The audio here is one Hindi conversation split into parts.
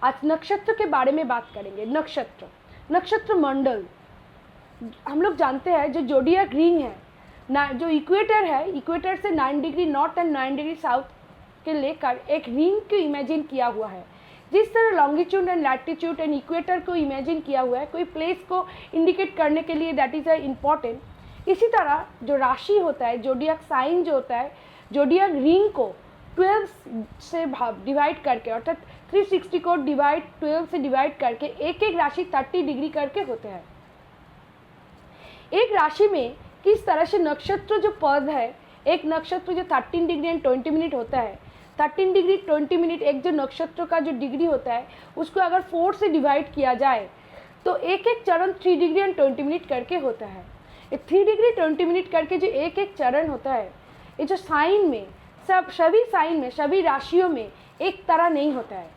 आज नक्षत्र के बारे में बात करेंगे। नक्षत्र मंडल, हम लोग जानते हैं जो जोडियक रिंग है ना, जो इक्वेटर है, इक्वेटर से 9 degree north and 9 degree south के लेकर एक रिंग को इमेजिन किया हुआ है। जिस तरह longitude and latitude and equator को इमेजिन किया हुआ है कोई प्लेस को इंडिकेट करने के लिए, दैट इज़ अ इम्पॉर्टेंट। इसी तरह जो राशि होता है, जोडियक साइन जो होता है, जोडियक रिंग को 12 से डिवाइड करके, अर्थात 360 को 12 से डिवाइड करके एक एक राशि 30 डिग्री करके होते हैं। एक राशि में किस तरह से नक्षत्र जो पद है, एक नक्षत्र जो 13 डिग्री एंड 20 मिनट होता है, 13 डिग्री 20 मिनट एक जो नक्षत्र का जो डिग्री होता है उसको अगर 4 से डिवाइड किया जाए तो एक एक चरण 3 डिग्री एंड 20 मिनट करके होता है। ये 3 डिग्री 20 मिनट करके जो एक एक चरण होता है, ये जो साइन में सभी साइन में, सभी राशियों में एक तरह नहीं होता है।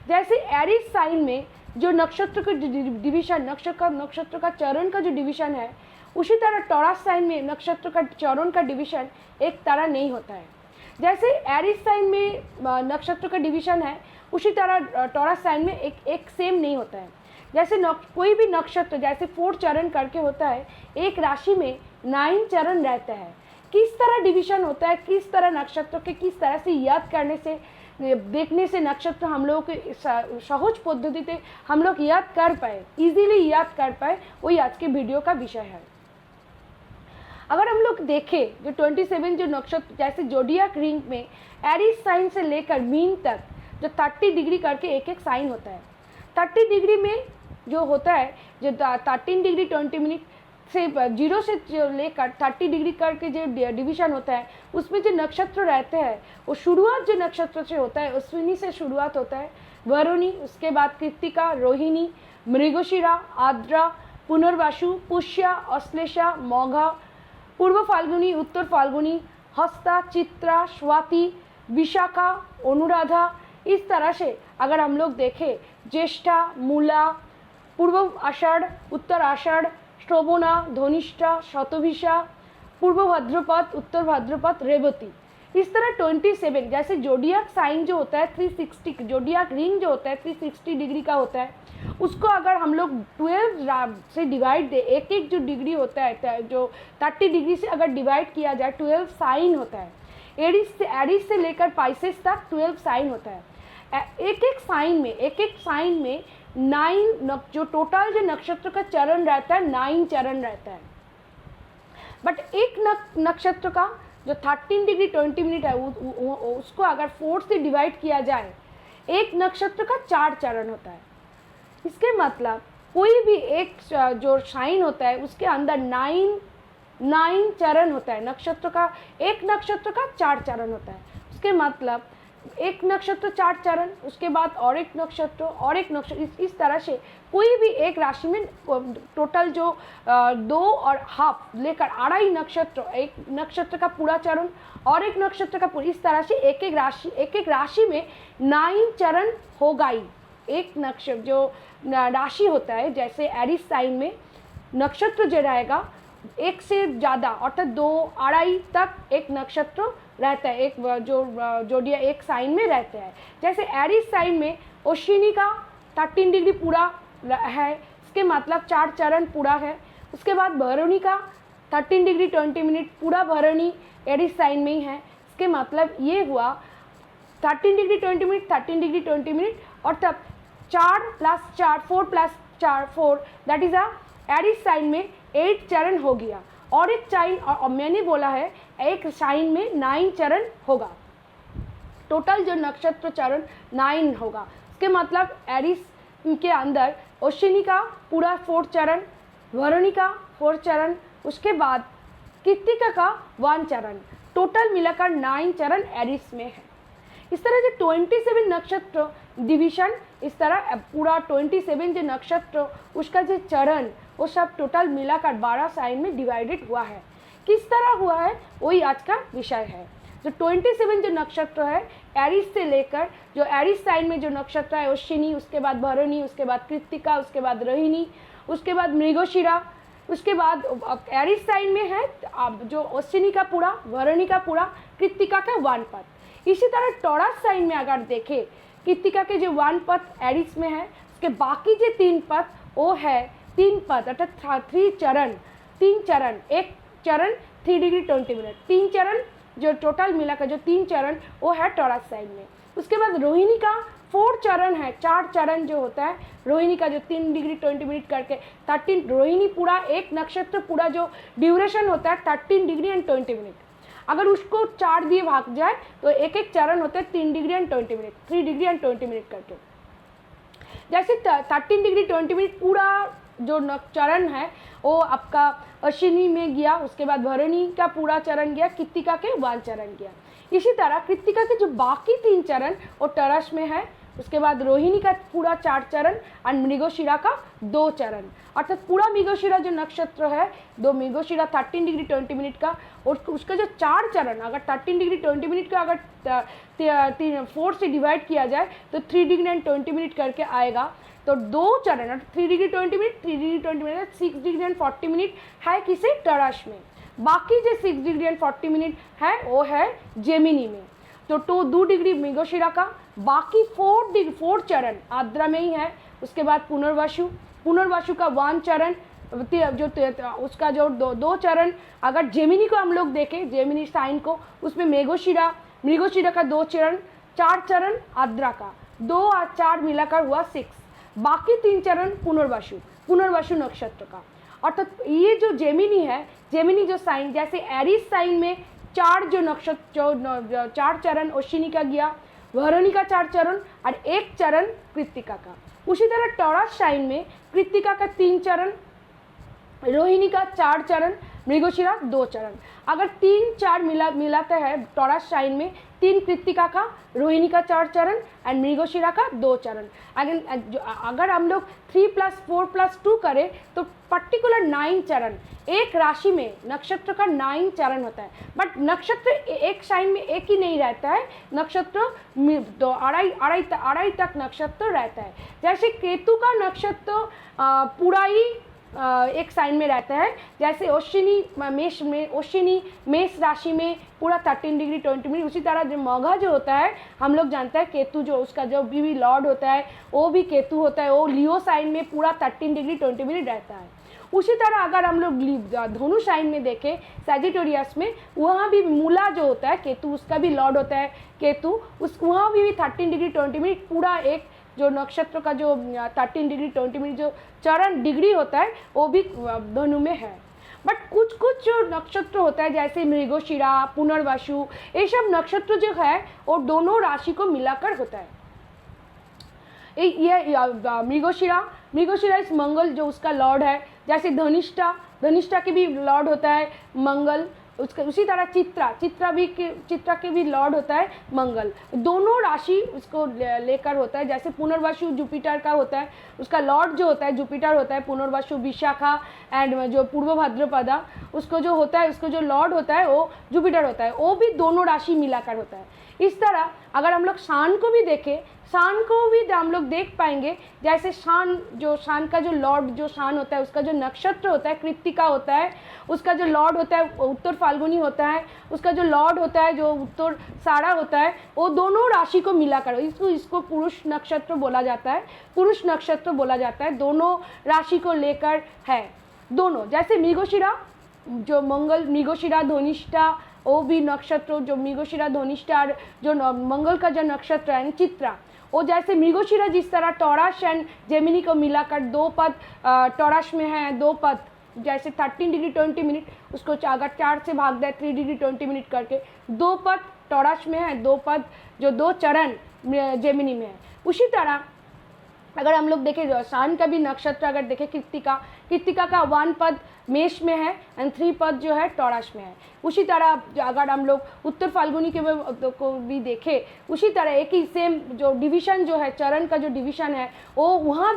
जैसे एरिस साइन में जो नक्षत्र का डिवीजन, नक्षत्र का चरण का जो डिवीजन है, उसी तरह टॉरस साइन में नक्षत्र का चरण का डिवीजन एक तरह नहीं होता है। जैसे एरिस साइन में नक्षत्र का डिवीजन है, उसी तरह टॉरस साइन में एक सेम नहीं होता है। जैसे कोई भी नक्षत्र जैसे 4 चरण करके होता है, एक राशि में 9 चरण रहता है। किस तरह डिवीजन होता है, किस तरह नक्षत्र के किस तरह से याद करने से, देखने से नक्षत्र हम लोगों के सहज पद्धति से हम लोग याद कर पाए, इजीली याद कर पाए, वही आज के वीडियो का विषय है। अगर हम लोग देखें जो 27 जो नक्षत्र जैसे जोडियक रिंग में एरिस साइन से लेकर मीन तक जो 30 डिग्री करके एक एक साइन होता है। 30 डिग्री में जो होता है, जो 13 डिग्री 20 मिनट से 0 से जो लेकर 30 डिग्री करके जो डिवीजन होता है, उसमें जो नक्षत्र रहते हैं वो शुरुआत जो नक्षत्र से होता है अश्विनी से शुरुआत होता है, वरुणी, उसके बाद कृत्तिका, रोहिणी, मृगशिरा, आद्रा, पुनर्वसु, पुष्या, अश्लेषा, मौघा, पूर्व फाल्गुनी, उत्तर फाल्गुनी, हस्ता, चित्रा, स्वाति, विशाखा, अनुराधा। इस तरह से अगर हम लोग देखें ज्येष्ठा, मूला, पूर्व आषाढ़, उत्तर आषाढ़, श्रवणा, धनिष्ठा, शतभिषा, पूर्व भाद्रपद, उत्तर भाद्रपद, रेवती। इस तरह 27 जैसे जोडियक साइन जो होता है 360, जोडियक रिंग जो होता है 360 डिग्री का होता है, उसको अगर हम लोग 12 से डिवाइड दे, एक एक जो डिग्री होता है जो 30 डिग्री से अगर डिवाइड किया जाए 12 साइन होता है। एरिस से लेकर पाइसेस तक 12 साइन होता है। एक एक साइन में 9 जो टोटल जो नक्षत्र का चरण रहता है 9 चरण रहता है। बट एक नक्षत्र का जो 13 डिग्री 20 मिनट है उसको अगर 4 से डिवाइड किया जाए, एक नक्षत्र का 4 चरण होता है। इसके मतलब कोई भी एक जो साइन होता है उसके अंदर 9 चरण होता है। एक नक्षत्र का 4 चरण होता है। उसके मतलब एक नक्षत्र 4 चरण, उसके बाद और एक नक्षत्र इस तरह से कोई भी एक राशि में टोटल जो 2 और हाफ लेकर 2.5 नक्षत्र, एक नक्षत्र का पूरा चरण और एक नक्षत्र का पूरा, इस तरह से एक एक राशि में 9 चरण होगा ही। एक नक्षत्र जो राशि होता है जैसे एरिस साइन में नक्षत्र जो रहेगा एक से ज़्यादा अर्थात 2, 2.5 तक एक नक्षत्र रहता है, एक जो जोडिया एक साइन में रहते हैं। जैसे एरिस साइन में अश्विनी का 13 डिग्री पूरा है, इसके मतलब 4 चरण पूरा है। उसके बाद भरणी का 13 डिग्री 20 मिनट पूरा भरणी एरिस साइन में ही है। इसके मतलब ये हुआ 13 डिग्री 20 मिनट 13 डिग्री 20 मिनट और तब 4 + 4 4 + 4 4 दैट इज़ एरिस साइन में 8 चरण हो गया। और एक साइन, और मैंने बोला है एक साइन में 9 चरण होगा। टोटल जो नक्षत्र चरण 9 होगा। इसके मतलब एरिस के अंदर अश्विनी का पूरा 4 चरण, भरणी का 4 चरण, उसके बाद कृत्तिका का 1 चरण, टोटल मिलाकर 9 चरण एरिस में है। इस तरह से 27 नक्षत्र डिवीजन, इस तरह पूरा 27 जो नक्षत्र उसका जो चरण वो सब टोटल मिलाकर 12 साइन में डिवाइडेड हुआ है। किस तरह हुआ है वही आज का विषय है। जो 27 जो नक्षत्र है एरिस से लेकर, जो एरिस साइन में जो नक्षत्र है अश्विनी, उसके बाद भरणी, उसके बाद कृत्तिका, उसके बाद रोहिणी, उसके बाद मृगशिरा, उसके बाद एरिस साइन में है जो अश्विनी का पूरा, भरणी का पूरा, कृत्तिका का 1 पद। इसी तरह टॉरस साइन में अगर देखें कृत्तिका के जो 1 पद एरिस में है, उसके बाकी जो 3 पद वो है 3 पद अर्थात 3 चरण, 3 चरण, एक चरण 3 डिग्री 20 मिनट, 3 चरण जो टोटल मिलाकर जो 3 चरण वो है टॉरस साइन में। उसके बाद रोहिणी का 4 चरण है, 4 चरण जो होता है रोहिणी का जो 3 डिग्री 20 मिनट करके 13, रोहिणी पूरा एक नक्षत्र पूरा जो ड्यूरेशन होता है 13 डिग्री एंड 20 मिनट, अगर उसको 4 दिए भाग जाए तो एक एक चरण होता है 3 degree and 20 minute, 3 degree and 20 minute करके। जैसे 13 डिग्री 20 मिनट पूरा जो चरण है वो आपका अश्विनी में गया, उसके बाद भरणी का पूरा चरण गया, कृत्तिका के 1 चरण गया। इसी तरह कृत्तिका के जो बाकी 3 चरण वो टॉरस में है, उसके बाद रोहिणी का पूरा 4 चरण और मृगशिरा का 2 चरण, अर्थात पूरा मृगशिरा जो नक्षत्र है, दो मृगशिरा 13 डिग्री 20 मिनट का और उसका जो 4 चरण अगर 13 डिग्री 20 मिनट का अगर 4 से डिवाइड किया जाए तो 3 डिग्री एंड 20 मिनट करके आएगा। तो 2 चरण 3 degree 20 minute, 3 degree 20 minute, 6 degree and 40 minute है किसे टॉरस में, बाकी जो 6 डिग्री एंड 40 मिनट है वो है जेमिनी में। तो 2 डिग्री मृगशिरा का, बाकी 4 चरण आर्द्रा में ही है। उसके बाद पुनर्वसु का 1 चरण जो उसका जो 2 चरण, अगर जेमिनी को हम लोग देखें, जेमिनी साइन को, उसमें मृगशिरा का 2 चरण, 4 चरण आर्द्रा का, 2 और 4 मिलाकर हुआ 6, बाकी 3 चरण पुनर्वसु नक्षत्र का। अर्थात ये जो जेमिनी है, जेमिनी जो साइन, जैसे एरिस साइन में 4 जो नक्षत्र जो 4 चरण अश्विनी का गया, भरणी का 4 चरण और 1 चरण कृत्तिका का। उसी तरह टॉरस साइन में कृत्तिका का 3 चरण, रोहिणी का 4 चरण, मृगशिरा 2 चरण। अगर 3-4 मिलाते हैं टॉरस साइन में, 3 कृत्तिका का, रोहिणी का 4 चरण एंड मृगशिरा का 2 चरण। अगर हम लोग 3+4+2 करें तो पर्टिकुलर 9 चरण, एक राशि में नक्षत्र का 9 चरण होता है। बट नक्षत्र एक साइन में एक ही नहीं रहता है, नक्षत्र अढ़ाई तक नक्षत्र रहता है। जैसे केतु का नक्षत्र पूरा ही एक साइन में रहता है, जैसे अश्विनी मेष राशि में पूरा 13 डिग्री 20 मिनट। उसी तरह जो मघा जो होता है, हम लोग जानते हैं केतु जो उसका जो भी लॉर्ड होता है वो भी केतु होता है, वो लियो साइन में पूरा 13 डिग्री 20 मिनट रहता है। उसी तरह अगर हम लोग धनु साइन में देखें सैजिटेरियस में, वहाँ भी मूला जो होता है केतु, उसका भी लॉर्ड होता है केतु, वहाँ भी 13 डिग्री 20 मिनट पूरा एक जो नक्षत्र का जो 13 डिग्री 20 मिनट जो चरण डिग्री होता है वो भी धनु में है। बट कुछ जो नक्षत्र होता है जैसे मृगशिरा, पुनर्वसु, ये सब नक्षत्र जो है वो दोनों राशि को मिलाकर होता है। ये मृगशिरा इस मंगल जो उसका लॉर्ड है, जैसे धनिष्ठा के भी लॉर्ड होता है मंगल, उसके उसी तरह चित्रा के भी लॉर्ड होता है मंगल। दोनों राशि उसको लेकर होता है। जैसे पुनर्वसु जुपिटर का होता है, उसका लॉर्ड जो होता है जुपिटर होता है। पुनर्वसु विशाखा एंड जो पूर्व भाद्रपदा, उसको जो होता है, उसको जो लॉर्ड होता है वो जुपिटर होता है, वो भी दोनों राशि मिलाकर होता है। इस तरह अगर हम लोग शान को भी देखें, शान को भी हम लोग देख पाएंगे, जैसे शान का जो लॉर्ड जो शान होता है, उसका जो नक्षत्र होता है कृत्तिका होता है, उसका जो लॉर्ड होता है उत्तर फाल्गुनी होता है, उसका जो लॉर्ड होता है जो उत्तर सारा होता है, वो दोनों राशि को मिलाकर इसको पुरुष नक्षत्र बोला जाता है, पुरुष नक्षत्र बोला जाता है। दोनों राशि को लेकर है दोनों। जैसे मृगशिरा जो मंगल, मृगशिरा धनिष्ठा, वो भी नक्षत्र जो मृगशिरा धनिष्ठा जो मंगल का जो नक्षत्र है चित्रा, वो जैसे मृगशिरा जिस तरह टॉरस एंड जेमिनी को मिलाकर 2 पद टॉरस में है, 2 पद जैसे 13 डिग्री 20 मिनट, उसको अगर 4 से भाग दे 3 डिग्री 20 मिनट करके 2 पद टॉरस में है, 2 पद जो 2 चरण जेमिनी में है। उसी तरह अगर हम लोग देखें शान का भी नक्षत्र अगर देखें कृत्तिका का 1 पद मेष में है एंड 3 पद जो है टॉरस में है। उसी तरह अगर हम लोग उत्तर फाल्गुनी के को भी देखें, उसी तरह एक ही सेम जो डिवीज़न जो है, चरण का जो डिवीज़न है वो वहाँ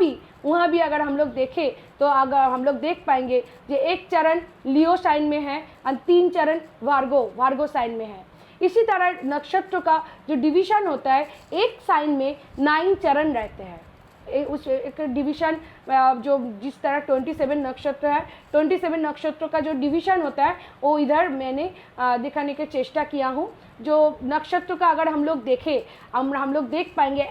भी अगर हम लोग देखें तो अगर हम लोग देख पाएंगे कि 1 चरण लियो साइन में है और 3 चरण वार्गो साइन में है। इसी तरह नक्षत्र का जो डिवीज़न होता है, एक साइन में 9 चरण रहते हैं। उस एक डिवीज़न जो जिस तरह 27 नक्षत्र है, 27 नक्षत्रों का जो डिवीज़न होता है वो इधर मैंने दिखाने की चेष्टा किया हूँ। जो नक्षत्र का अगर हम लोग देखें, हम लोग देख पाएंगे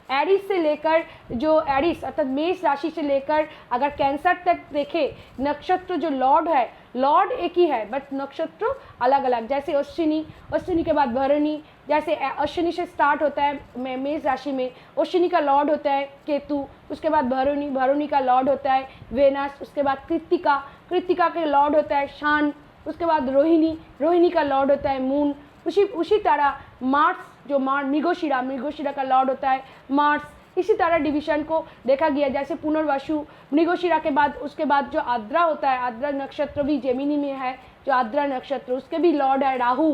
एरीज से लेकर जो एरीज अर्थात मेष राशि से लेकर अगर कैंसर तक देखें, नक्षत्र जो लॉर्ड है, लॉर्ड एक ही है बट नक्षत्र अलग अलग। जैसे अश्विनी के बाद भरणी, जैसे अश्विनी से स्टार्ट होता है मेष राशि में, अश्विनी का लॉर्ड होता है केतु, उसके बाद भरणी का लॉर्ड होता है वेनस, उसके बाद कृत्तिका के लॉर्ड होता है शान, उसके बाद रोहिणी का लॉर्ड होता है मून। उसी तरह मार्स जो मृगशिरा का लॉर्ड होता है मार्स। इसी तरह डिवीजन को देखा गया, जैसे पुनर्वसु मृगशिरा के बाद उसके बाद जो आद्रा होता है, आद्रा नक्षत्र भी जेमिनी में है, जो आद्रा नक्षत्र उसके भी लॉर्ड है राहु।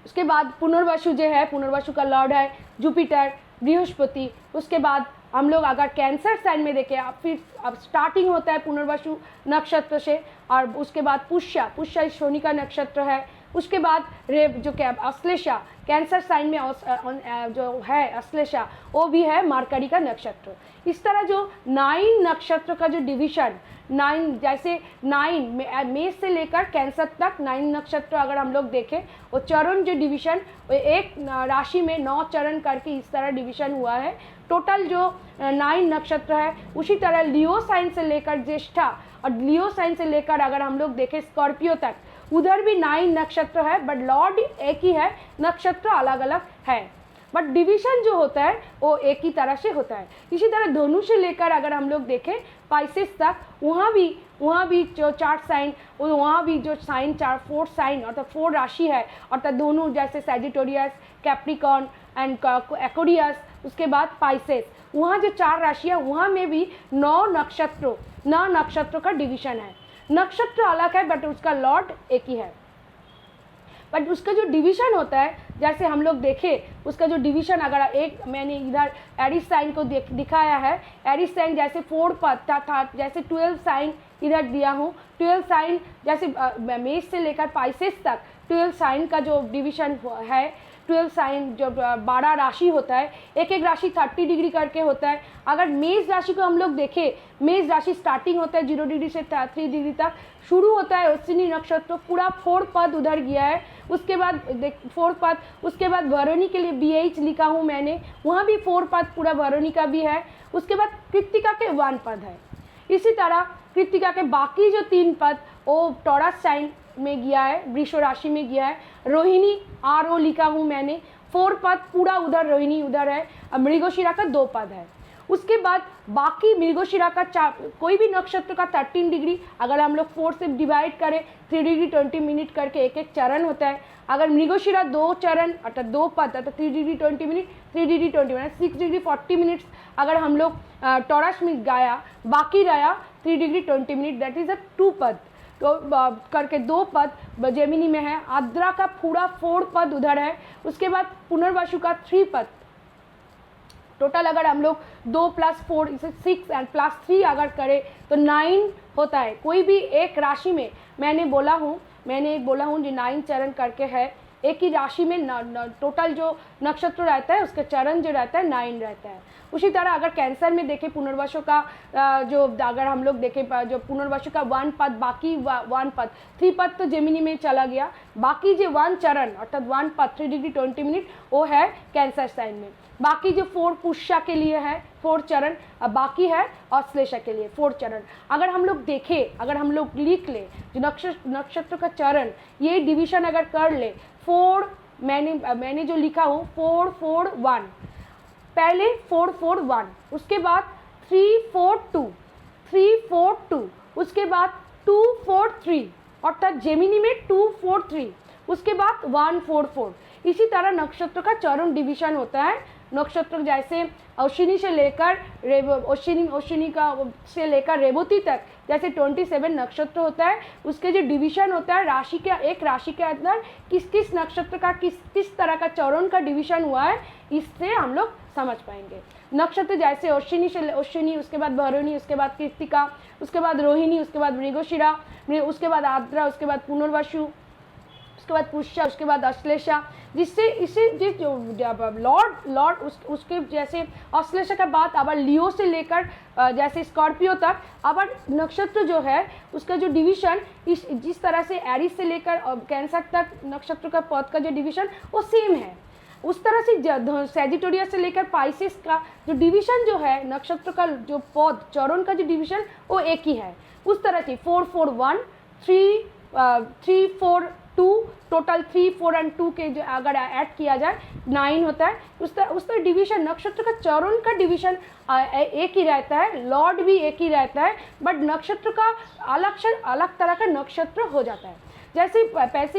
उसके बाद पुनर्वसु जो है, पुनर्वसु का लॉर्ड है जुपिटर बृहस्पति। उसके बाद हम लोग अगर कैंसर साइन में देखें, अब स्टार्टिंग होता है पुनर्वसु नक्षत्र से, और उसके बाद पुष्य शनि का नक्षत्र है। उसके बाद जो अश्लेषा कैंसर साइन में जो है अश्लेषा, वो भी है मरकरी का नक्षत्र। इस तरह जो 9 नक्षत्र का जो डिवीजन 9, जैसे 9 मेष से लेकर कैंसर तक 9 नक्षत्र अगर हम लोग देखें, वो चरण जो डिवीजन एक राशि में 9 चरण करके इस तरह डिवीजन हुआ है। टोटल जो 9 नक्षत्र है, उसी तरह लियो साइन से लेकर ज्येष्ठा और लियो साइन से लेकर अगर हम लोग देखें स्कॉर्पियो तक, उधर भी 9 नक्षत्र है बट लॉर्ड एक ही है, नक्षत्र अलग अलग है बट डिवीजन जो होता है वो एक ही तरह से होता है। इसी तरह धनु से लेकर अगर हम लोग देखें पाइसेस तक, वहाँ भी जो 4 साइन, वहाँ भी जो साइन 4 साइन अर्थात 4 राशि है, अर्थात दोनों जैसे सैजिटेरियस, कैप्रिकॉर्न एंड एक्वेरियस, उसके बाद पाइसेस, वहाँ जो 4 राशियाँ, वहाँ में भी 9 नक्षत्रों का डिवीजन है। नक्षत्र अलग है बट उसका लॉर्ड एक ही है, बट उसका जो डिवीजन होता है, जैसे हम लोग देखें उसका जो डिवीजन, अगर एक मैंने इधर एरीज साइन को दिखाया है, एरीज साइन जैसे 4 पद था, जैसे 12 साइन इधर दिया हूँ, 12 साइन जैसे मेष से लेकर पाइसेस तक 12 साइन का जो डिवीजन है, 12 साइन जो 12 राशि होता है, एक राशि 30 डिग्री करके होता है। अगर मेष राशि को हम लोग देखें, मेष राशि स्टार्टिंग होता है 0 डिग्री से 3 डिग्री तक शुरू होता है, अश्विनी नक्षत्र पूरा 4 पद उधर गया है। उसके बाद 4 पद, उसके बाद भरणी के लिए BH लिखा हूँ मैंने, वहाँ भी 4 पद पूरा भरणी का भी है। उसके बाद कृत्तिका के 1 पद है। इसी तरह कृत्तिका के बाकी जो 3 पद वो टॉरस साइन में गया है, वृष राशि में गया है। रोहिणी RO लिखा हूँ मैंने, 4 पद पूरा उधर रोहिणी उधर है। मृगशिरा का 2 पद है। उसके बाद बाकी मृगशिरा का कोई भी नक्षत्र का 13 डिग्री अगर हम लोग 4 से डिवाइड करें, 3 डिग्री 20 मिनट करके एक चरण होता है। अगर मृगशिरा 2 चरण अर्थात 2 पद अर्थात 3 degree 20 minute, 3 degree 20 minute, 6 degree 40 minutes अगर हम लोग टॉरस में गाया, बाकी रहा 3 डिग्री 20 मिनट, दैट इज 2 पद। तो करके 2 पद जेमिनी में है। आद्रा का पूरा 4 पद उधर है। उसके बाद पुनर्वसु का 3 पद। टोटल अगर हम लोग 2 + 4 इसे 6 एंड +3 अगर करें तो 9 होता है। कोई भी एक राशि में मैंने बोला हूँ जो 9 चरण करके है। एक ही राशि में टोटल जो नक्षत्र रहता है उसका चरण जो रहता है 9 रहता है। उसी तरह अगर कैंसर में देखें पुनर्वसु का जो अगर हम लोग देखें जो पुनर्वसु का 1 पद, बाकी 1 पद, 3 पद तो जेमिनी में चला गया, बाकी जो 1 चरण अर्थात 1 पद 3 डिग्री 20 मिनट वो है कैंसर साइन में। बाकी जो 4 पुष्य के लिए है 4 चरण, बाकी है अश्लेषा के लिए 4 चरण। अगर हम लोग देखें, अगर हम लोग लिख ले जो नक्षत्र का चरण, ये डिवीजन अगर कर ले 4, मैंने जो लिखा हूँ 4 4 1, पहले 4 4 1, उसके बाद 3 4 2, 3 4 2, उसके बाद 2 4 3 अर्थात जेमिनी में 2 4 3, उसके बाद 1 4 4। इसी तरह नक्षत्र का चरण डिवीजन होता है। नक्षत्र जैसे अश्विनी से लेकर अश्विनी का से लेकर रेवती तक जैसे 27 नक्षत्र होता है, उसके जो डिवीजन होता है राशि के, एक राशि के अंदर किस किस नक्षत्र का किस तरह का चरण का डिवीजन हुआ है, इससे हम लोग समझ पाएंगे। नक्षत्र जैसे अश्विनी, उसके बाद भरणी, उसके बाद कृत्तिका, उसके बाद रोहिणी, उसके बाद मृगशिरा, उसके बाद आद्रा, उसके बाद पुनर्वसु, उसके बाद पुष्या, उसके बाद अश्लेषा, जिससे इसे जो लॉर्ड उसके जैसे अश्लेषा के बाद अब लियो से लेकर जैसे स्कॉर्पियो तक अब नक्षत्र जो है उसका जो डिवीजन जिस तरह से एरिस से लेकर कैंसर तक नक्षत्र का पद का जो डिवीजन वो सेम है, उस तरह से सैजिटेरियस से लेकर पाइसेस का जो डिवीजन जो है नक्षत्र का जो पद चरण का जो डिवीजन वो एक ही है। उस तरह से 4 4 1 3 4 2 टोटल 3 4 और 2 के जो अगर ऐड किया जाए 9 होता है। उस तरह डिवीजन नक्षत्र का चरण का डिवीजन एक ही रहता है, लॉर्ड भी एक ही रहता है, बट नक्षत्र का अलग तरह का नक्षत्र हो जाता है। जैसे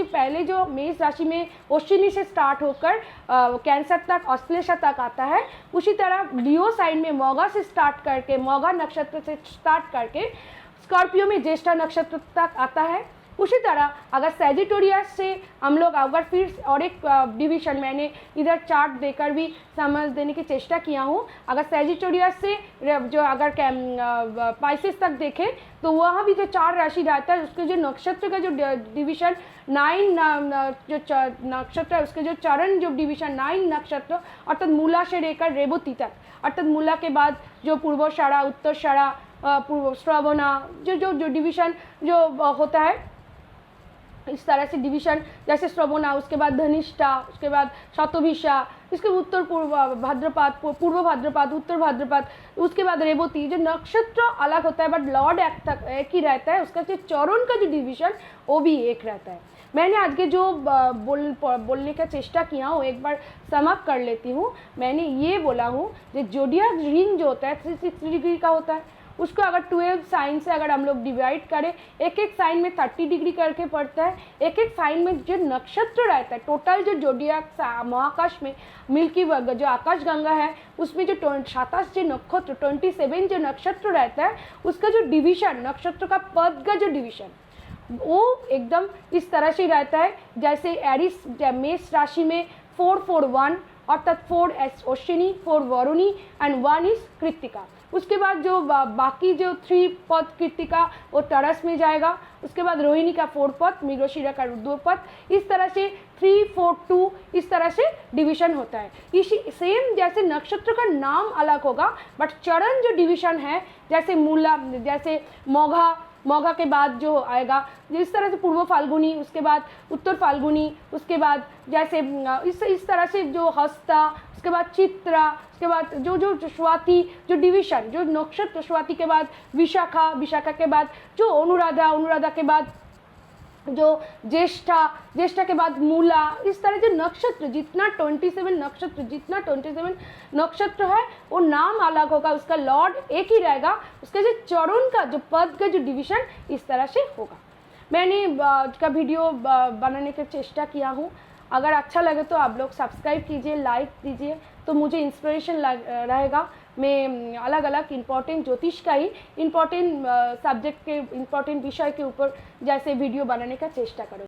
पहले जो मेष राशि में अश्विनी से स्टार्ट होकर कैंसर तक अश्लेषा तक आता है, उसी तरह लियो साइन में मौगा से स्टार्ट करके मौगा नक्षत्र से स्टार्ट करके स्कॉर्पियो में ज्येष्ठा नक्षत्र तक आता है। उसी तरह अगर सैजिटेरियस से हम लोग अगर फिर और एक डिवीजन मैंने इधर चार्ट देकर भी समझ देने की चेष्टा किया हूँ, अगर सैजिटेरियस से जो अगर पाइसेस तक देखें तो वहाँ भी जो 4 राशि रहता है उसके जो नक्षत्र का जो डिवीजन 9 जो नक्षत्र है उसके जो चरण जो डिवीजन 9 नक्षत्र अर्थात मूला से लेकर रेवती तक, अर्थात मूला के बाद जो पूर्वाषाढ़ा, उत्तराषाढ़ा, पूर्व श्रवणा जो डिवीजन जो होता है इस तरह से डिवीजन जैसे श्रवणा, उसके बाद धनिष्ठा, उसके बाद शतभिषा, इसके उत्तर पूर्व भाद्रपद, पूर्व भाद्रपद, उत्तर भाद्रपद, उसके बाद रेवती, जो नक्षत्र अलग होता है बट लॉर्ड एक ही रहता है, उसका जो चरण का जो डिवीजन वो भी एक रहता है। मैंने आज के जो बोलने का चेष्टा किया हूँ एक बार समाप्त कर लेती हूँ। मैंने ये बोला हूँ जो जोडियाक रिंग जो होता है 360 डिग्री का होता है, उसको अगर 12 साइन से अगर हम लोग डिवाइड करें, एक एक साइन में 30 डिग्री करके पड़ता है। एक एक साइन में जो नक्षत्र रहता है टोटल जो जोडियाक महाकाश में मिल्की वर्ग जो आकाश गंगा है उसमें जो 27 जो नक्षत्र 27 जो नक्षत्र रहता है उसका जो डिवीजन नक्षत्र का पद का जो डिवीजन वो एकदम इस तरह से रहता है। जैसे एरिस मेष राशि में 4 4 1 अर्थात 4 अश्विनी, 4 वरुणी एंड 1 इज कृत्तिका। उसके बाद जो बाकी जो 3 पद कृत्तिका वो तरस में जाएगा। उसके बाद रोहिणी का 4 पद, मृगशिरा का 2 पद, इस तरह से 3 4 2 इस तरह से डिवीजन होता है। इसी सेम जैसे नक्षत्र का नाम अलग होगा बट चरण जो डिवीजन है जैसे मूला, जैसे मौघा के बाद जो आएगा इस तरह से पूर्व फाल्गुनी, उसके बाद उत्तर फाल्गुनी, उसके बाद जैसे इस तरह से जो हस्ता, उसके बाद चित्रा, उसके बाद जो स्वाति जो डिवीजन जो नक्षत्र, स्वाति के बाद विशाखा के बाद जो अनुराधा के बाद जो ज्येष्ठा के बाद मूला, इस तरह जो नक्षत्र जितना 27 नक्षत्र है वो नाम अलग होगा, उसका लॉर्ड एक ही रहेगा, उसका जो चरण का जो पद का जो डिवीजन इस तरह से होगा। मैंने का वीडियो बनाने की चेष्टा किया हूँ। अगर अच्छा लगे तो आप लोग सब्सक्राइब कीजिए, लाइक दीजिए, तो मुझे इंस्पिरेशन रहेगा। मैं अलग अलग इम्पॉर्टेंट ज्योतिष का ही इम्पॉर्टेंट सब्जेक्ट के इम्पॉर्टेंट विषय के ऊपर जैसे वीडियो बनाने का चेष्टा करूँ।